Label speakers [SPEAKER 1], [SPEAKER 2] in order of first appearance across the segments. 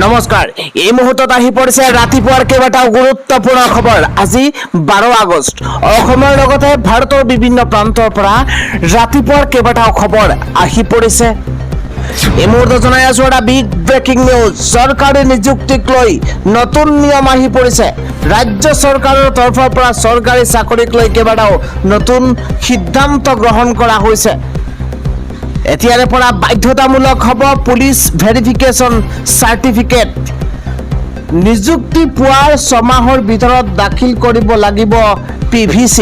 [SPEAKER 1] নমস্কাৰ এই মুহূৰ্তত আহি পৰিছে ৰাতিপুৱাৰ কেইবাটাও গুৰুত্বপূৰ্ণ খবৰ। আজি 12 আগষ্ট অসমৰ লগতে ভাৰতৰ বিভিন্ন প্ৰান্তৰ পৰা ৰাতিপুৱাৰ কেইবাটাও খবৰ আহি পৰিছে। এই মুহূৰ্তত জনাই আছো এটা বিগ ব্ৰেকিং নিউজ। চৰকাৰী নিযুক্তিক লৈ নতুন নিয়ম আহি পৰিছে। ৰাজ্য চৰকাৰৰ তৰফৰ পৰা চৰকাৰী চাকৰিক লৈ কেইবাটাও নতুন সিদ্ধান্ত গ্ৰহণ কৰা হৈছে। এতিয়াৰে পৰা বাধ্যতামূলক হ'ব পুলিচ ভেৰিফিকেশ্যন চাৰ্টিফিকেট। নিযুক্তি পোৱাৰ 6 মাহৰ ভিতৰত দাখিল কৰিব লাগিব PVC।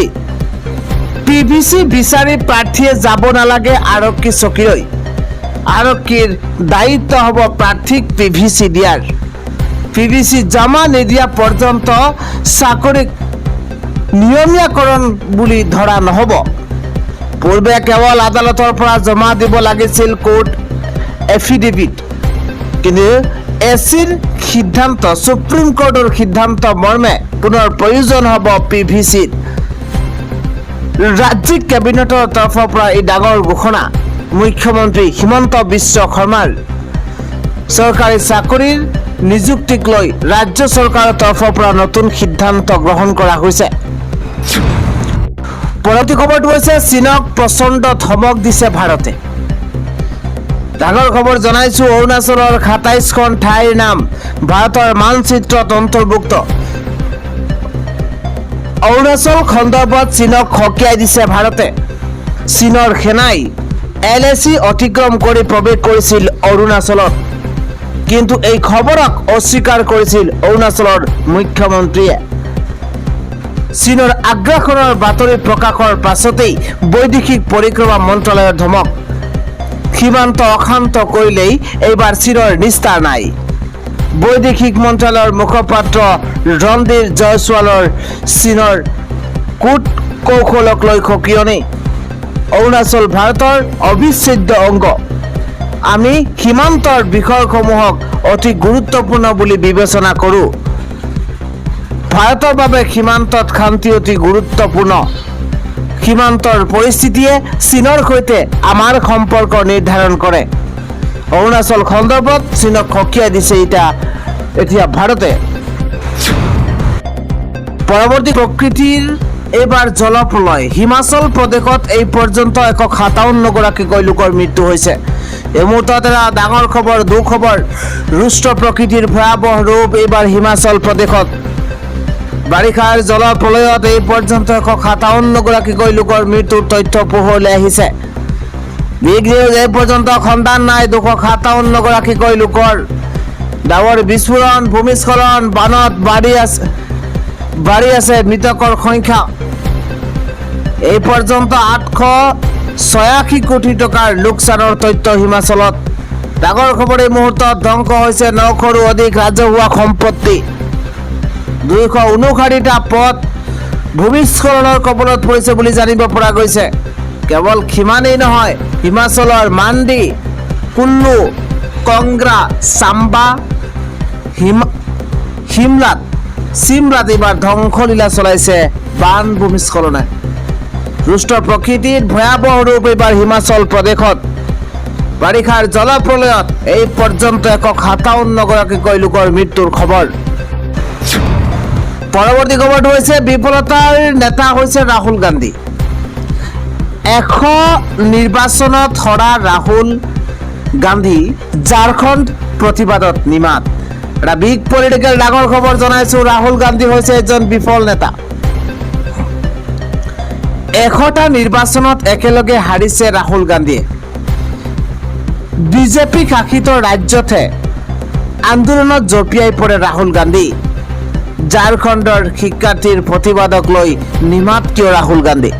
[SPEAKER 1] PVC বিচাৰি প্ৰাৰ্থীয়ে যাব নালাগে আৰক্ষী চকীলৈ। আৰক্ষীৰ দায়িত্ব হ'ব প্ৰাৰ্থীক PVC দিয়াৰ। PVC জমা নিদিয়া পৰ্যন্ত চাকৰিক নিয়মীয়াকৰণ বুলি ধৰা নহ'ব। পূৰ্বে কেৱল আদালতৰ পৰা জমা দিব লাগিছিল কোৰ্ট এফিডেভিট, কিন্তু এচিৰ সিদ্ধান্ত সুপ্ৰিম কোৰ্টৰ সিদ্ধান্ত মৰ্মে পুনৰ প্ৰয়োজন হ'ব PVC। ৰাজ্যিক কেবিনেটৰ তৰফৰ পৰা এই ডাঙৰ ঘোষণা। মুখ্যমন্ত্ৰী হিমন্ত বিশ্ব শৰ্মাৰ চৰকাৰী চাকৰিৰ নিযুক্তিক লৈ ৰাজ্য চৰকাৰৰ তৰফৰ পৰা নতুন সিদ্ধান্ত গ্ৰহণ কৰা হৈছে। পৰৱৰ্তী খবৰটো হৈছে চীনক প্ৰচণ্ড ধমক দিছে ভাৰতে। ডাঙৰ খবৰ জনাইছো, অৰুণাচলৰ 27খন ঠাইৰ নাম ভাৰতৰ মানচিত্ৰত অন্তৰ্ভুক্ত। অৰুণাচল সন্দৰ্ভত চীনক সকীয়াই দিছে ভাৰতে। চীনৰ সেনাই LAC অতিক্ৰম কৰি প্ৰৱেশ কৰিছিল অৰুণাচলত, কিন্তু এই খবৰক অস্বীকাৰ কৰিছিল অৰুণাচলৰ মুখ্যমন্ত্ৰীয়ে। চীনৰ আগ্ৰাসনৰ বাতৰি প্ৰকাশৰ পাছতেই বৈদেশিক পৰিক্ৰমা মন্ত্ৰালয়ৰ ধমক। সীমান্ত অশান্ত কৰিলেই এইবাৰ চীনৰ নিস্তাৰ নাই। বৈদেশিক মন্ত্ৰালয়ৰ মুখপাত্ৰ ৰণধীৰ জয়ছোৱালৰ চীনৰ কূট কৌশলক লৈ সকিয়নি। অৰুণাচল ভাৰতৰ অবিচ্ছেদ্য অংগ। আমি সীমান্তৰ বিষয়সমূহক অতি গুৰুত্বপূৰ্ণ বুলি বিবেচনা কৰোঁ। ভাৰতৰ বাবে সীমান্তত শান্তি অতি গুৰুত্বপূৰ্ণ। সীমান্তৰ পৰিস্থিতিয়ে চীনৰ সৈতে আমাৰ সম্পৰ্ক নিৰ্ধাৰণ কৰে। অৰুণাচল সন্দৰ্ভত চীনক সকীয়াই দিছে এতিয়া ভাৰতে। পৰৱৰ্তী প্ৰকৃতিৰ এইবাৰ জলপ্ৰলয়। হিমাচল প্ৰদেশত এই পৰ্যন্ত 157 গৰাকীকৈ লোকৰ মৃত্যু হৈছে। এই মুহূৰ্তত এটা ডাঙৰ খবৰ, দুখবৰ। ৰুষ্ট প্ৰকৃতিৰ ভয়াৱহ ৰূপ এইবাৰ হিমাচল প্ৰদেশত। বাৰিষাৰ জলপ্ৰলয়ত এই পৰ্যন্ত 157 গৰাকীকৈ লোকৰ মৃত্যুৰ তথ্য পোহৰলৈ আহিছে। বিগ নিউজ, এই পৰ্যন্ত সন্ধান নাই 257 গৰাকীকৈ লোকৰ। ডাৱৰ বিস্ফোৰণ, ভূমিস্খলন, বানত বাঢ়ি আছে মৃতকৰ সংখ্যা। এই পৰ্যন্ত 886 কোটি টকাৰ লোকচানৰ তথ্য হিমাচলত। ডাঙৰ খবৰ, এই মুহূৰ্তত ধ্বংস হৈছে 900ৰো অধিক ৰাজহুৱা সম্পত্তি। 259টা পথ ভূমিস্খলনৰ কবলত পৰিছে বুলি জানিব পৰা গৈছে। কেৱল সিমানেই নহয়, হিমাচলৰ মাণ্ডি, কুল্লু, কংগ্ৰা, চাম্বা, চিমলাত এইবাৰ ধ্বংসলীলা চলাইছে বান ভূমিস্খলনে। ৰুষ্ট প্ৰকৃতিৰ ভয়াৱহ ৰূপ এইবাৰ হিমাচল প্ৰদেশত। বাৰিষাৰ জলপ্ৰলয়ত এই পৰ্যন্ত 157 গৰাকীকৈ লোকৰ মৃত্যুৰ খবৰ। পৰৱৰ্তী খবৰটো হৈছে বিফলতাৰ নেতা হৈছে ৰাহুল গান্ধী। 100 নিৰ্বাচনত হৰা ৰাহুল গান্ধী ঝাৰখণ্ড প্ৰতিবাদত নিমাত। এটা বিগ পলিটিকেল ডাঙৰ খবৰ জনাইছো। ৰাহুল গান্ধী হৈছে এজন বিফল নেতা। 100টা নিৰ্বাচনত একেলগে হাৰিছে ৰাহুল গান্ধীয়ে। BJP শাসিত ৰাজ্যতে আন্দোলনত জঁপিয়াই পৰে ৰাহুল গান্ধী। ঝাৰখণ্ডৰ শিক্ষাৰ্থীৰ প্ৰতিবাদক লৈ নিমাত কিয় ৰাহুল গান্ধী?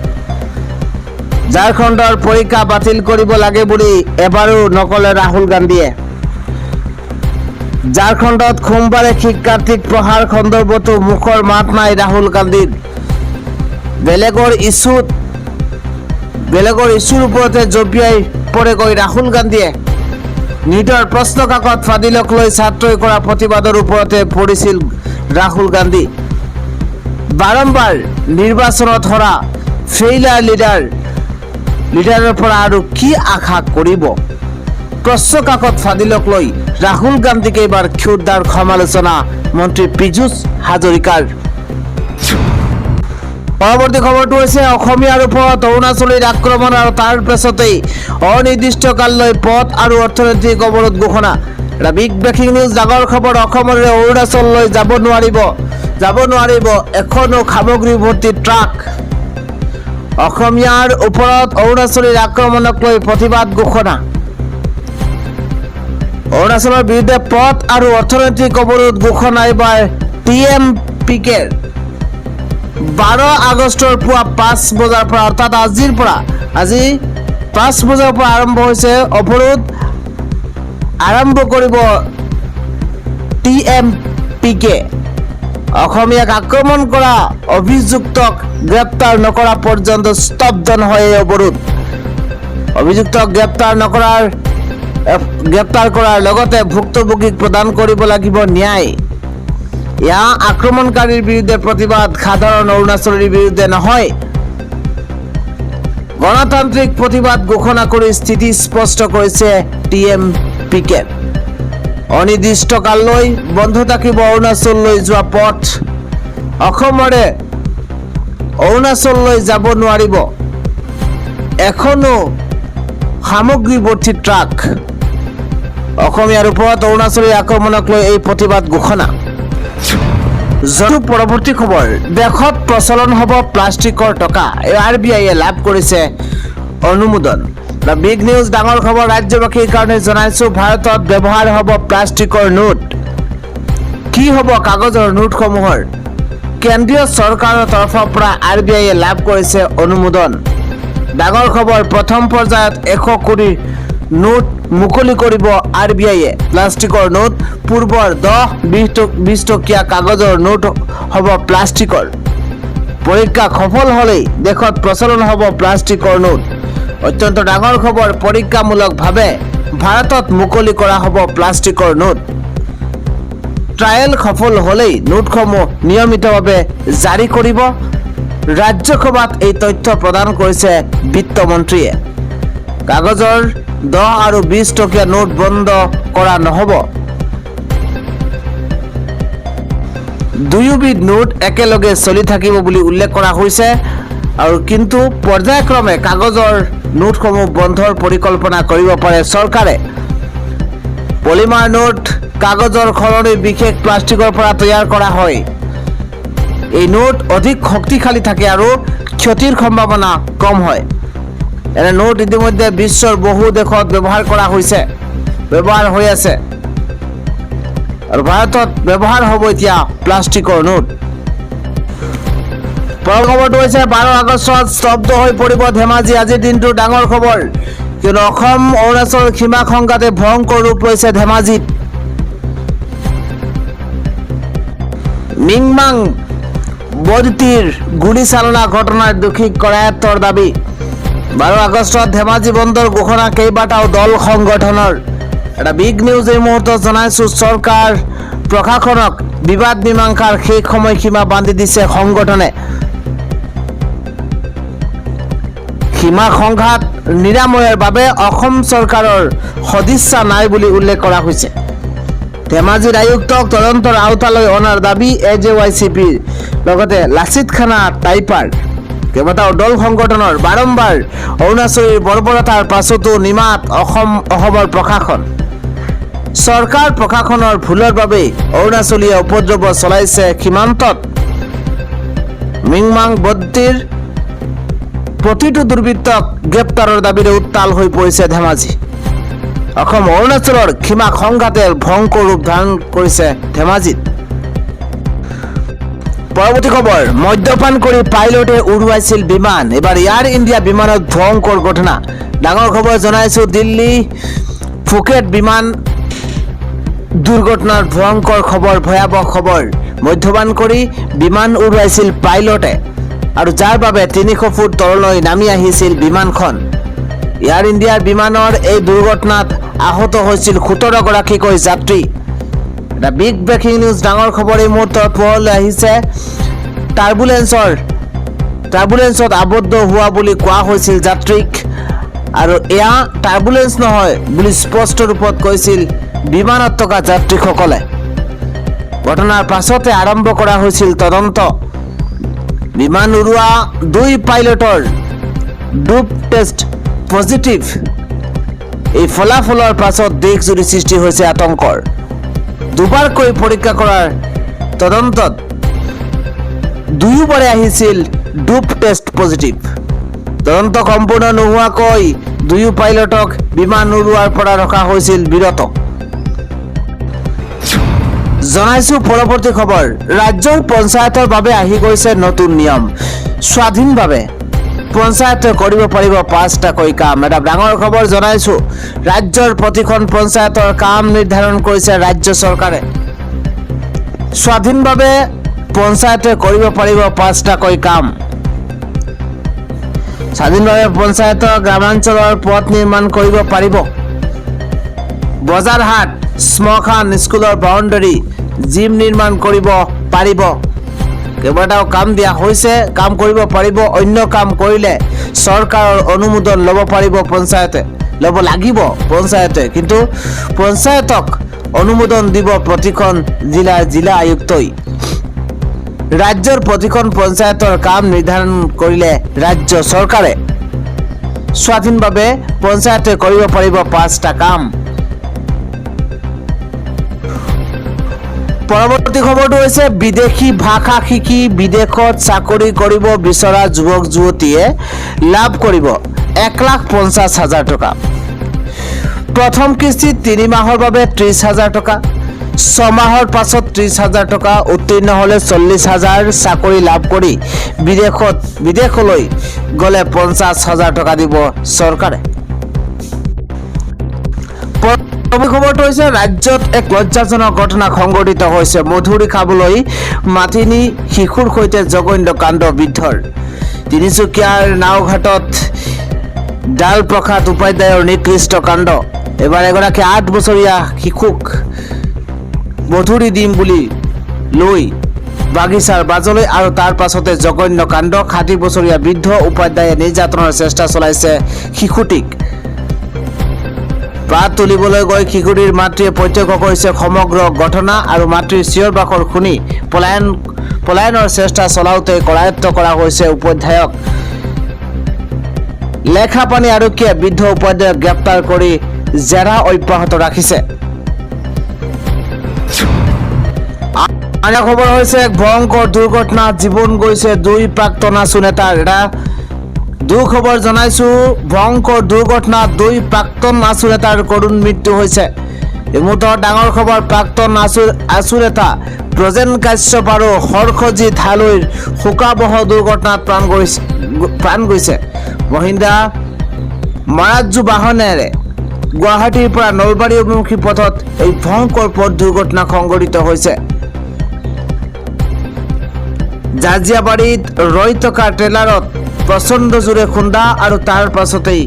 [SPEAKER 1] ঝাৰখণ্ডৰ পৰীক্ষা বাতিল কৰিব লাগে বুলি এবাৰো নকলে ৰাহুল গান্ধীয়ে। ঝাৰখণ্ডত সোমবাৰে শিক্ষাৰ্থীক প্ৰহাৰ সন্দৰ্ভতো মুখৰ মাত নাই ৰাহুল গান্ধীৰ। বেলেগৰ ইছ্যুৰ ওপৰতে জঁপিয়াই পৰেগৈ ৰাহুল গান্ধীয়ে। নিটৰ প্ৰশ্ন কাকত ফাদিলক লৈ ছাত্ৰই কৰা প্ৰতিবাদৰ ওপৰতে পৰিছিল ৰাহুল গান্ধী। বাৰম্বাৰ নিৰ্বাচনত হৰা ফেইলাৰ লিডাৰৰ পৰা আৰু কি আশা কৰিব? প্ৰশ্ন কাকত ফাদিলক লৈ ৰাহুল গান্ধীকে এইবাৰ ক্ষুদ্ৰ সমালোচনা মন্ত্ৰী পীযুষ হাজৰিকাৰ। পৰৱৰ্তী খবৰটো হৈছে অসমীয়াৰ ওপৰত অৰুণাচলীৰ আক্ৰমণ আৰু তাৰ পাছতেই অনিৰ্দিষ্টকাললৈ পথ আৰু অৰ্থনৈতিক অৱৰোধ ঘোষণা। এটা বিগ ব্ৰেকিং নিউজ, ডাঙৰ খবৰ। অসমৰে অৰুণাচললৈ যাব নোৱাৰিব এখনো সামগ্ৰী ভৰ্তি ট্ৰাক। অসমীয়াৰ ওপৰত অৰুণাচলীৰ আক্ৰমণক লৈ প্ৰতিবাদ ঘোষণা। অৰুণাচলৰ বিৰুদ্ধে পথ আৰু অৰ্থনৈতিক অৱৰোধ ঘোষণা এইবাৰ TMPKৰ 12 আগষ্টৰ পুৱা 5 বজাৰ পৰা, অৰ্থাৎ আজি 5 বজাৰ পৰা আৰম্ভ হৈছে অৱৰোধ। আৰম্ভ কৰিব TMPK। অসমীয়াক আক্ৰমণ কৰা অভিযুক্তক গ্ৰেপ্তাৰ নকৰা পৰ্যন্ত স্তব্ধ নহয় এই অৱৰোধ। অভিযুক্তক গ্ৰেপ্তাৰ কৰাৰ লগতে ভুক্তভোগীক প্ৰদান কৰিব লাগিব ন্যায়। এয়া আক্ৰমণকাৰীৰ বিৰুদ্ধে প্ৰতিবাদ, সাধাৰণ অৰুণাচলীৰ বিৰুদ্ধে নহয়। গণতান্ত্ৰিক প্ৰতিবাদ ঘোষণা কৰি স্থিতি স্পষ্ট কৰিছে TMPK। অনিৰ্দিষ্টকাললৈ বন্ধ থাকিব অৰুণাচললৈ যোৱা পথ। অসমৰে অৰুণাচললৈ যাব নোৱাৰিব এখনো সামগ্ৰী ভৰ্তি ট্ৰাক। অসমীয়াৰ ওপৰত অৰুণাচলীৰ আক্ৰমণক লৈ এই প্ৰতিবাদ ঘোষণা। পৰৱৰ্তী খবৰ, দেশত প্ৰচলন হ'ব প্লাষ্টিকৰ টকা। RBI লাভ কৰিছে অনুমোদন। বিগ নিউজ, ডাঙৰ খবৰ। ৰাজ্যবাসীৰ কাৰণে জনাইছো, ভাৰতত ব্যৱহাৰ হ'ব প্লাষ্টিকৰ নোট। কি হ'ব কাগজৰ নোটসমূহৰ? কেন্দ্ৰীয় চৰকাৰৰ তৰফৰ পৰা RBI লাভ কৰিছে অনুমোদন। ডাঙৰ খবৰ, প্ৰথম পৰ্যায়ত 100 কোটি নোট মুকলি কৰিব RBI। প্লাষ্টিকৰ নোট পূৰ্বৰ 10-20 টকীয়া কাগজৰ নোট হ'ব প্লাষ্টিকৰ। পৰীক্ষা সফল হ'লেই দেশত প্ৰচলন হ'ব প্লাষ্টিকৰ নোট। অত্যন্ত ডাঙৰ খবৰ, পৰীক্ষামূলকভাৱে ভাৰতত মুকলি কৰা হ'ব প্লাষ্টিকৰ নোট। ট্ৰায়েল সফল হ'লেই নোটসমূহ নিয়মিতভাৱে জাৰি কৰিব। ৰাজ্যসভাত এই তথ্য প্ৰদান কৰিছে বিত্তমন্ত্ৰীয়ে। কাগজৰ 10 আৰু 20 টকীয়া নোট বন্ধ কৰা নহ'ব। দুয়োবিধ নোট একেলগে চলি থাকিব বুলি উল্লেখ কৰা হৈছে, আৰু কিন্তু পৰ্যায়ক্ৰমে কাগজৰ নোটসমূহ বন্ধৰ পৰিকল্পনা কৰিব পাৰে চৰকাৰে। পলিমাৰ নোট কাগজৰ সলনি বিশেষ প্লাষ্টিকৰ পৰা তৈয়াৰ কৰা হয়। এই নোট অধিক শক্তিশালী থাকে আৰু ক্ষতিৰ সম্ভাৱনা কম হয়। এনে নোট ইতিমধ্যে বিশ্বৰ বহু দেশত ব্যৱহাৰ হৈ আছে, আৰু ভাৰতত ব্যৱহাৰ হ'ব এতিয়া প্লাষ্টিকৰ নোট। খবৰটো হৈছে 12 আগষ্টত স্তব্ধ হৈ পৰিব ধেমাজি। আজিৰ দিনটোৰ ডাঙৰ খবৰ, কিয়নো অসম অৰুণাচল সীমা সংঘাতে ভয়ংকৰ ৰূপ লৈছে ধেমাজিত। মিংমাং বদ্তিৰ গুলীচালনা ঘটনাৰ দোষীক কৰায়ত্তৰ দাবী। 12 আগষ্টত ধেমাজি বন্দৰ ঘোষণা কেইবাটাও দল সংগঠনৰ। এটা বিগ নিউজ এই মুহূৰ্তত জনাইছো, চৰকাৰ প্ৰশাসনক বিবাদ মীমাংসাৰ শেষ সময়সীমা বান্ধি দিছে সংগঠনে। সীমা সংঘাত নিৰাময়ৰ বাবে অসম চৰকাৰৰ সদিচ্ছা নাই বুলি উল্লেখ কৰা হৈছে। ধেমাজিৰ আয়ুক্তক তদন্তৰ আওতালৈ অনাৰ দাবী AJYCPৰ লগতে লাচিত খানা টাইপাৰ কেইবাটাও দল সংগঠনৰ। বাৰম্বাৰ অৰুণাচলীৰ বৰ্বৰতাৰ পাছতো নিমাত অসমৰ প্ৰশাসন। চৰকাৰ প্ৰশাসনৰ ভুলৰ বাবেই অৰুণাচলীয়ে উপদ্ৰৱ চলাইছে সীমান্তত। মিংমাং বদ্তিৰ প্ৰতিটো দুৰ্বৃত্তক গ্ৰেপ্তাৰৰ দাবীৰে উত্তাল হৈ পৰিছে ধেমাজি। অসম অৰুণাচলৰ সীমা সংঘাতে ভয়ংকৰ ৰূপ ধাৰণ কৰিছে ধেমাজিত। পৰৱৰ্তী খবৰ, মদ্যপান কৰি পাইলটে উৰুৱাইছিল বিমান। এবাৰ এয়াৰ ইণ্ডিয়া বিমানত ভয়ংকৰ ঘটনা। ডাঙৰ খবৰ জনাইছো, দিল্লী ফুকেট বিমান দুৰ্ঘটনাৰ ভয়ংকৰ খবৰ, ভয়াৱহ খবৰ। মদ্যপান কৰি বিমান উৰুৱাইছিল পাইলটে, আৰু যাৰ বাবে 300 ফুট তললৈ নামি আহিছিল বিমানখন। এয়াৰ ইণ্ডিয়াৰ বিমানৰ এই দুৰ্ঘটনাত আহত হৈছিল 17 গৰাকীকৈ যাত্ৰী। এটা বিগ ব্ৰেকিং নিউজ, ডাঙৰ খবৰ এই মুহূৰ্তত পোহৰলৈ আহিছে। টাৰ্বুলেন্সত আবদ্ধ হোৱা বুলি কোৱা হৈছিল যাত্ৰীক। আৰু এয়া টাৰ্বুলেন্স নহয় বুলি স্পষ্ট ৰূপত কৈছিল বিমানত থকা যাত্ৰীসকলে। ঘটনাৰ পাছতে আৰম্ভ কৰা হৈছিল তদন্ত। বিমান উৰুৱা 2 পাইলটৰ ডোপ টেষ্ট পজিটিভ। এই ফলাফলৰ পাছত দেশজুৰি সৃষ্টি হৈছে আতংকৰ। দুবাৰকৈ পৰীক্ষা কৰাৰ তদন্তত দুয়োবাৰে আহিছিল ডোপ টেষ্ট পজিটিভ। তদন্ত সম্পূৰ্ণ নোহোৱাকৈ দুয়ো পাইলটক বিমান উৰুৱাৰ পৰা ৰখা হৈছিল বিৰত। জনাইছো পৰৱৰ্তী খবৰ। ৰাজ্যৰ পঞ্চায়তৰ বাবে আহি গৈছে নতুন নিয়ম। স্বাধীনভাৱে পঞ্চায়তে কৰিব পাৰিব 5টাকৈ কাম। এটা ডাঙৰ খবৰ জনাইছো। ৰাজ্যৰ প্ৰতিখন পঞ্চায়তৰ কাম নিৰ্ধাৰণ কৰিছে ৰাজ্য চৰকাৰে। স্বাধীনভাৱে পঞ্চায়তে কৰিব পাৰিব 5টাকৈ কাম। স্বাধীনভাৱে পঞ্চায়তৰ গ্ৰামাঞ্চলৰ পথ নিৰ্মাণ কৰিব পাৰিব। বজাৰ হাট, শ্মশান, স্কুলৰ বাউণ্ডাৰী, জিম নিৰ্মাণ কৰিব পাৰিব। কেইবাটাও কাম দিয়া হৈছে। কাম কৰিব পাৰিব। অন্য কাম কৰিলে চৰকাৰৰ অনুমোদন ল'ব পাৰিব পঞ্চায়তে, ল'ব লাগিব পঞ্চায়তে। কিন্তু পঞ্চায়তক অনুমোদন দিব প্ৰতিখন জিলা আয়ুক্তই। ৰাজ্যৰ প্ৰতিখন পঞ্চায়তৰ কাম নিৰ্ধাৰণ কৰিলে ৰাজ্য চৰকাৰে। স্বাধীনভাৱে পঞ্চায়তে কৰিব পাৰিব 5টা কাম। পৰৱৰ্তী খবৰটো হৈছে বিদেশী ভাষা শিকি বিদেশত চাকৰি কৰিব বিচৰা যুৱক যুৱতীয়ে লাভ কৰিব 1,50,000 টকা। প্ৰথম কিস্তিত 3 মাহৰ বাবে 30,000 টকা, 6 মাহৰ পাছত 30,000 টকা, উত্তীৰ্ণ হ'লে 40,000, চাকৰি লাভ কৰি বিদেশলৈ গ'লে 50,000 টকা দিব চৰকাৰে। খবৰটো হৈছে ৰাজ্যত এক লজ্জাজনক ঘটনা সংঘটিত হৈছে। মধুৰি খাবলৈ মাতি নি শিশুৰ সৈতে জঘন্য কাণ্ড বৃদ্ধৰ। তিনিচুকীয়াৰ নাওঘাটত ডালপ্ৰসাদ উপাধ্যায়ৰ নিকৃষ্ট কাণ্ড। এবাৰ এগৰাকী 8 বছৰীয়া শিশুক মধুৰি দিম বুলি লৈ বাগিচাৰ বাজলৈ আৰু তাৰ পাছতে জঘন্য কাণ্ড। 60 বছৰীয়া বৃদ্ধ উপাধ্যায়ে নিৰ্যাতনৰ চেষ্টা চলাইছে শিশুটিক। বাট তুলিবলৈ গৈ শিশুটিৰ মাতৃয়ে প্ৰত্যক্ষ কৰিছে সমগ্ৰ ঘটনা আৰু মাতৃৰ চিঞৰ বাখৰ শুনি পলায়নৰ চেষ্টা চলাওঁতে কৰায়ত্ব কৰা হৈছে উপাধ্যায়ক। লেখাপানী আৰক্ষীয়ে বৃদ্ধ উপাধ্যায়ক গ্ৰেপ্তাৰ কৰি জেৰা অব্যাহত ৰাখিছে। আন খবৰ হৈছে এক ভয়ংকৰ দুৰ্ঘটনাত জীৱন গৈছে 2 প্ৰাক্তন আছু নেতাৰ। এটা দুখবৰ জনাইছো। ভয়ংকৰ দুৰ্ঘটনাত 2 প্ৰাক্তন আছু নেতাৰ কৰুণ মৃত্যু হৈছে। এই মুহূৰ্তৰ ডাঙৰ খবৰ। প্ৰাক্তন আছু নেতা ব্ৰজেন কাশ্যপ আৰু হৰ্ষজিৎ হালৈৰ শোকাবহ দুৰ্ঘটনাত প্ৰাণ গৈছে। মহিন্দ্ৰা মাৰাজ্জু বাহনেৰে গুৱাহাটীৰ পৰা নলবাৰী অভিমুখী পথত এই ভয়ংকৰ পথ দুৰ্ঘটনা সংঘটিত হৈছে। জাজিয়াবাৰীত ৰৈ থকা ট্ৰেলাৰত প্ৰচণ্ড জোৰে খুন্দা আৰু তাৰ পাছতেই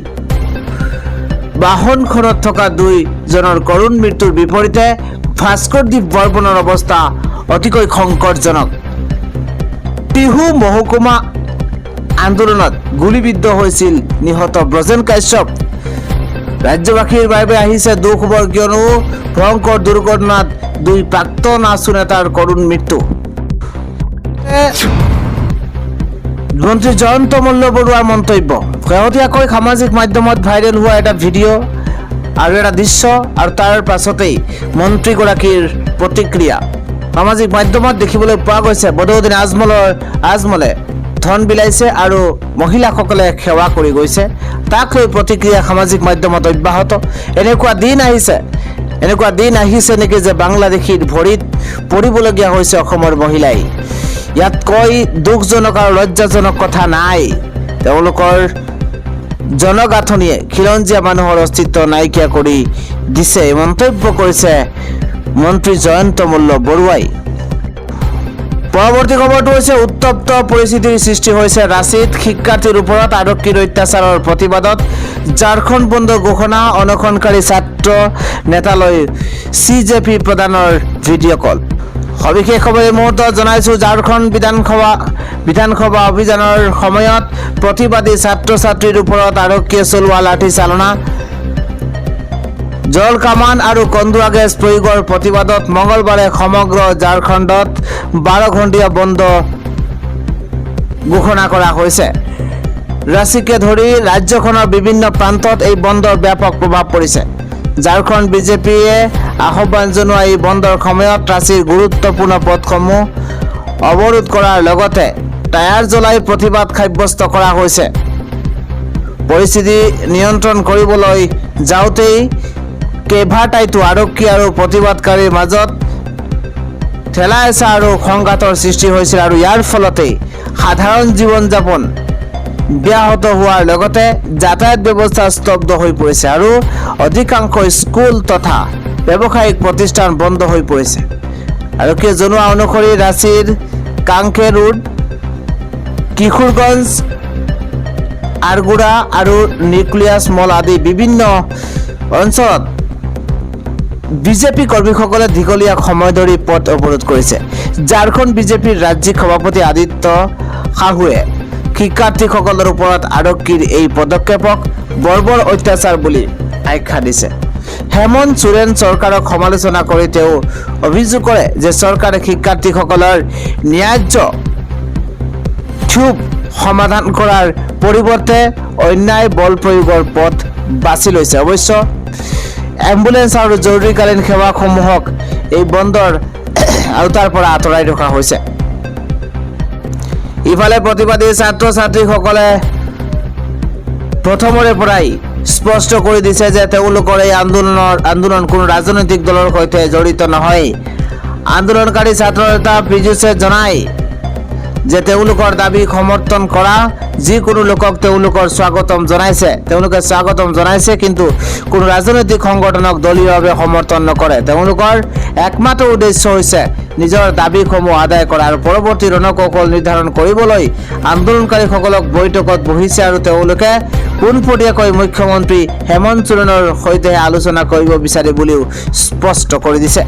[SPEAKER 1] বাহনখনত থকা 2 জনৰ কৰুণ মৃত্যুৰ বিপৰীতে ভাস্কৰদ্বীপ বৰ্মনৰ অৱস্থা অতিকৈ সংকটজনক। টিহু মহকুমা আন্দোলনত গুলীবিদ্ধ হৈছিল নিহত ব্ৰজেন কাশ্যপ। ৰাজ্যবাসীৰ বাবে আহিছে দুখবৰ, কিয়নো ভয়ংকৰ দুৰ্ঘটনাত 2 প্ৰাক্তন আছু নেতাৰ কৰুণ মৃত্যু। মন্ত্ৰী জয়ন্ত মল্ল বৰুৱাৰ মন্তব্য। শেহতীয়াকৈ সামাজিক মাধ্যমত ভাইৰেল হোৱা এটা ভিডিঅ' আৰু এটা দৃশ্য আৰু তাৰ পাছতেই মন্ত্ৰীগৰাকীৰ প্ৰতিক্ৰিয়া সামাজিক মাধ্যমত দেখিবলৈ পোৱা গৈছে। বদৰুদ্দিন আজমলে ধন বিলাইছে আৰু মহিলাসকলে সেৱা কৰি গৈছে। তাক লৈ প্ৰতিক্ৰিয়া সামাজিক মাধ্যমত অব্যাহত। এনেকুৱা দিন আহিছে নেকি যে বাংলাদেশীৰ ভৰিত পৰিবলগীয়া হৈছে অসমৰ মহিলাই। ইয়াতকৈ দুখজনক আৰু লজ্জাজনক কথা নাই। তেওঁলোকৰ জনগাঁথনিয়ে খিলঞ্জীয়া মানুহৰ অস্তিত্ব নাইকিয়া কৰি দিছে, মন্তব্য কৰিছে মন্ত্ৰী জয়ন্ত মল্ল বৰুৱাই। পৰৱৰ্তী খবৰটো হৈছে উত্তপ্ত পৰিস্থিতিৰ সৃষ্টি হৈছে ৰাঁচীত। শিক্ষাৰ্থীৰ ওপৰত আৰক্ষীৰ অত্যাচাৰৰ প্ৰতিবাদত ঝাৰখণ্ড বন্ধ ঘোষণা। অনশনকাৰী ছাত্ৰ নেতালৈ CJP প্ৰধানৰ ভিডিঅ' কল। সবিশেষ খবৰ এই মুহূৰ্তত জনাইছোঁ। ঝাৰখণ্ড বিধানসভা অভিযানৰ সময়ত প্ৰতিবাদী ছাত্ৰ ছাত্ৰীৰ ওপৰত আৰক্ষীয়ে চলোৱা লাঠিচালনা, জল কামান আৰু কন্দুৱা গেছ প্ৰয়োগৰ প্ৰতিবাদত মঙলবাৰে সমগ্ৰ ঝাৰখণ্ডত 12 ঘণ্টীয়া বন্ধ ঘোষণা কৰা হৈছে। ৰাঁচীকে ধৰি ৰাজ্যখনৰ বিভিন্ন প্ৰান্তত এই বন্ধৰ ব্যাপক প্ৰভাৱ পৰিছে। ঝাৰখণ্ড বিজেপিয়ে আহ্বান জনোৱা এই বন্ধৰ সময়ত ৰাঁচীৰ গুৰুত্বপূৰ্ণ পথসমূহ অৱৰোধ কৰাৰ লগতে টায়াৰ জ্বলাই প্ৰতিবাদ সাব্যস্ত কৰা হৈছে। পৰিস্থিতি নিয়ন্ত্ৰণ কৰিবলৈ যাওঁতেই কেইবাটাইতো আৰক্ষী আৰু প্ৰতিবাদকাৰীৰ মাজত ঠেলা হেঁচা আৰু সংঘাতৰ সৃষ্টি হৈছিল আৰু ইয়াৰ ফলতেই সাধাৰণ জীৱন যাপন ব্যাহত হোৱাৰ লগতে যাতায়াত ব্যৱস্থা স্তব্ধ হৈ পৰিছে আৰু অধিকাংশ স্কুল তথা ব্যৱসায়িক প্ৰতিষ্ঠান বন্ধ হৈ পৰিছে। আৰক্ষীয়ে জনোৱা অনুসৰি ৰাঁচীৰ কাংকে ৰোড, কিশোৰগঞ্জ, আৰগুৰা আৰু নিউক্লিয়াছ মল আদি বিভিন্ন অঞ্চলত বিজেপি কৰ্মীসকলে দীঘলীয়া সময় ধৰি পথ অৱৰোধ কৰিছে। ঝাৰখণ্ড বিজেপিৰ ৰাজ্যিক সভাপতি আদিত্য সাহুৱে শিক্ষাৰ্থীসকলৰ ওপৰত আৰক্ষীৰ এই পদক্ষেপক বৰ্বৰ অত্যাচাৰ বুলি আখ্যা দিছে। হেমন্ত সোৰেন চৰকাৰক সমালোচনা কৰি তেওঁ অভিযোগ কৰে যে চৰকাৰে শিক্ষাৰ্থীসকলৰ ন্যায্য ক্ষোভ সমাধান কৰাৰ পৰিৱৰ্তে অন্যায় বল প্ৰয়োগৰ পথ বাছি লৈছে। অৱশ্য এম্বুলেন্স আৰু জৰুৰীকালীন সেৱাসমূহক এই বন্ধৰ আওতাৰ পৰা আঁতৰাই ৰখা হৈছে। ইফালে প্ৰতিবাদী ছাত্ৰ ছাত্ৰীসকলে প্ৰথমৰে পৰাই স্পষ্ট কৰি দিছে যে তেওঁলোকৰ এই আন্দোলন কোনো ৰাজনৈতিক দলৰ সৈতে জড়িত নহয়। আন্দোলনকাৰী ছাত্ৰ নেতা পীযুষে জনায় যে তেওঁলোকৰ দাবী সমৰ্থন কৰা যিকোনো লোকক তেওঁলোকে স্বাগতম জনাইছে, কিন্তু কোনো ৰাজনৈতিক সংগঠনক দলীয়ভাৱে সমৰ্থন নকৰে। তেওঁলোকৰ একমাত্ৰ উদ্দেশ্য হৈছে নিজৰ দাবীসমূহ আদায় কৰা আৰু পৰৱৰ্তী ৰণকৌশল নিৰ্ধাৰণ কৰিবলৈ আন্দোলনকাৰীসকলক বৈঠকত বহিছে আৰু তেওঁলোকে পোনপটীয়াকৈ মুখ্যমন্ত্ৰী হেমন্ত সোৰেনৰ সৈতে আলোচনা কৰিব বিচাৰে বুলিও স্পষ্ট কৰি দিছে।